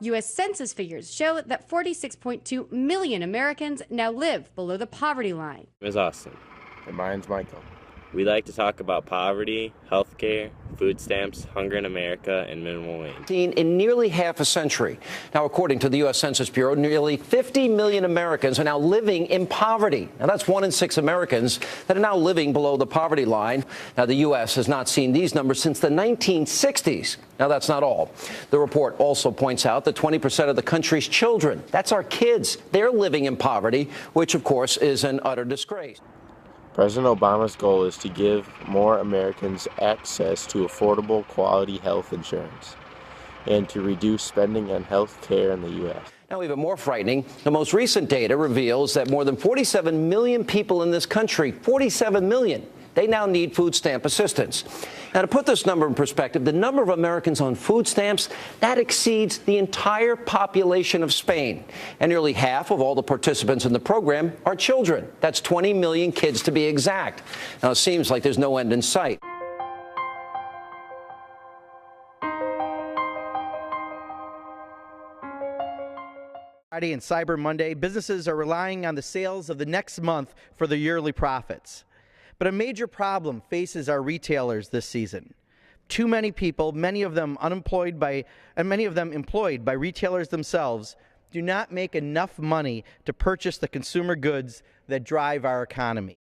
U.S. Census figures show that 46.2 million Americans now live below the poverty line. My name is Austin. And mine's Michael. We like to talk about poverty, healthcare, food stamps, hunger in America, and minimum wage. Seen in nearly half a century. Now, according to the U.S. Census Bureau, nearly 50 million Americans are now living in poverty. Now, that's 1 in 6 Americans that are now living below the poverty line. Now, the U.S. has not seen these numbers since the 1960s. Now, that's not all. The report also points out that 20% of the country's children, that's our kids, they're living in poverty, which, of course, is an utter disgrace. President Obama's goal is to give more Americans access to affordable, quality health insurance and to reduce spending on health care in the U.S. Now, even more frightening, the most recent data reveals that more than 47 million people in this country, 47 million, they now need food stamp assistance. Now, to put this number in perspective, the number of Americans on food stamps, that exceeds the entire population of Spain. And nearly half of all the participants in the program are children. That's 20 million kids to be exact. Now, it seems like there's no end in sight. Friday and Cyber Monday, businesses are relying on the sales of the next month for their yearly profits. But a major problem faces our retailers this season. Too many people, many of them employed by retailers themselves, do not make enough money to purchase the consumer goods that drive our economy.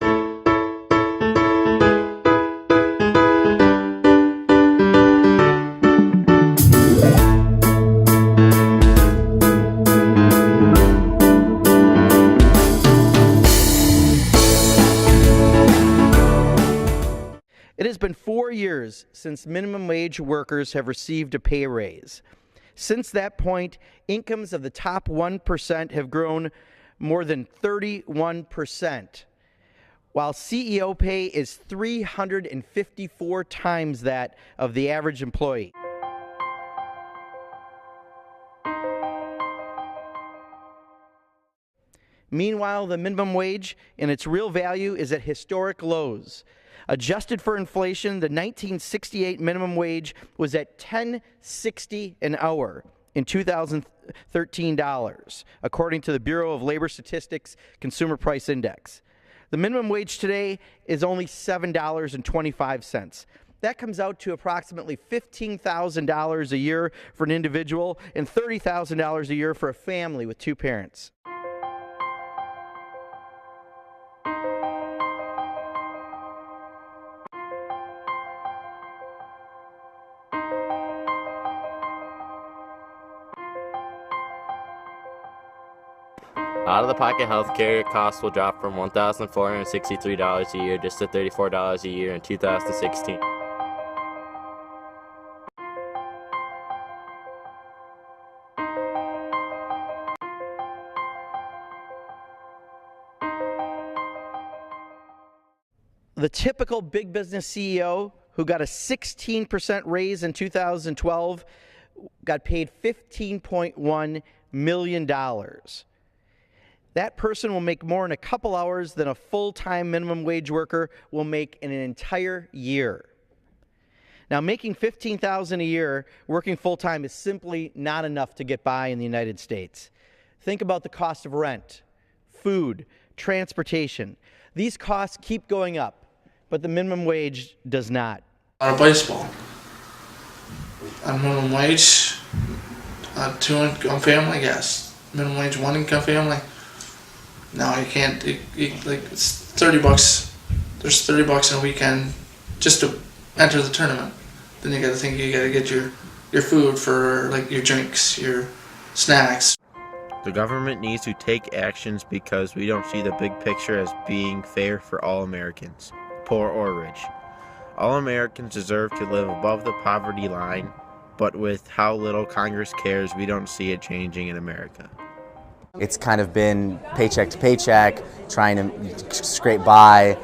It has been 4 years since minimum wage workers have received a pay raise. Since that point, incomes of the top 1% have grown more than 31%, while CEO pay is 354 times that of the average employee. Meanwhile, the minimum wage in its real value is at historic lows. Adjusted for inflation, the 1968 minimum wage was at $10.60 an hour in 2013 dollars, according to the Bureau of Labor Statistics Consumer Price Index. The minimum wage today is only $7.25. That comes out to approximately $15,000 a year for an individual and $30,000 a year for a family with 2 parents. Out-of-the-pocket health care costs will drop from $1,463 a year just to $34 a year in 2016. The typical big business CEO who got a 16% raise in 2012 got paid $15.1 million. That person will make more in a couple hours than a full-time minimum wage worker will make in an entire year. Now, making $15,000 a year working full-time is simply not enough to get by in the United States. Think about the cost of rent, food, transportation. These costs keep going up, but the minimum wage does not. On a baseball, on minimum wage, 2 income family, yes. Minimum wage, 1 income family. No, you can't. It's $30. There's $30 in a weekend just to enter the tournament. Then you got to think you got to get your food for like your drinks, your snacks. The government needs to take actions because we don't see the big picture as being fair for all Americans, poor or rich. All Americans deserve to live above the poverty line, but with how little Congress cares, we don't see it changing in America. It's kind of been paycheck to paycheck, trying to scrape by,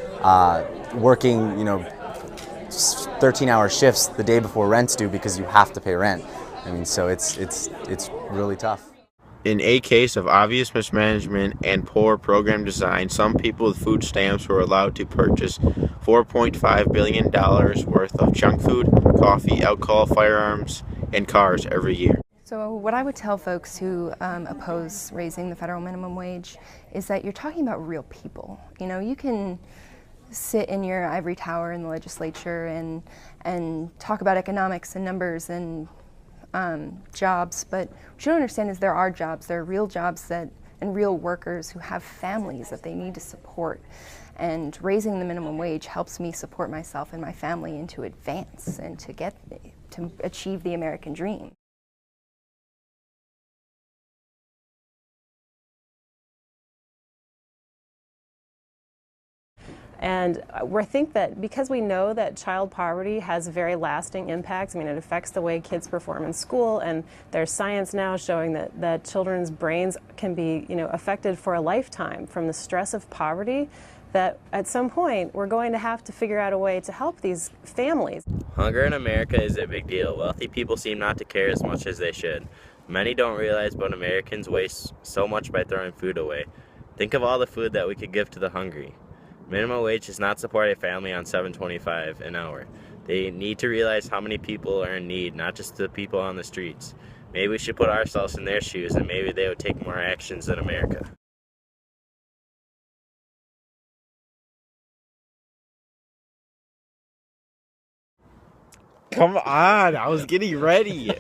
working, 13-hour shifts the day before rent's due because you have to pay rent. I mean, so it's really tough. In a case of obvious mismanagement and poor program design, some people with food stamps were allowed to purchase $4.5 billion worth of junk food, coffee, alcohol, firearms, and cars every year. So So what I would tell folks who oppose raising the federal minimum wage is that you're talking about real people. You know, you can sit in your ivory tower in the legislature and talk about economics and numbers and jobs, but what you don't understand is there are jobs, there are real jobs and real workers who have families that they need to support. And raising the minimum wage helps me support myself and my family and to advance and to achieve the American dream. And we think that because we know that child poverty has very lasting impacts, I mean, it affects the way kids perform in school, and there's science now showing that children's brains can be, affected for a lifetime from the stress of poverty, that at some point we're going to have to figure out a way to help these families. Hunger in America is a big deal. Wealthy people seem not to care as much as they should. Many don't realize, but Americans waste so much by throwing food away. Think of all the food that we could give to the hungry. Minimum wage does not support a family on $7.25 an hour. They need to realize how many people are in need, not just the people on the streets. Maybe we should put ourselves in their shoes, and maybe they would take more actions in America. Come on, I was getting ready.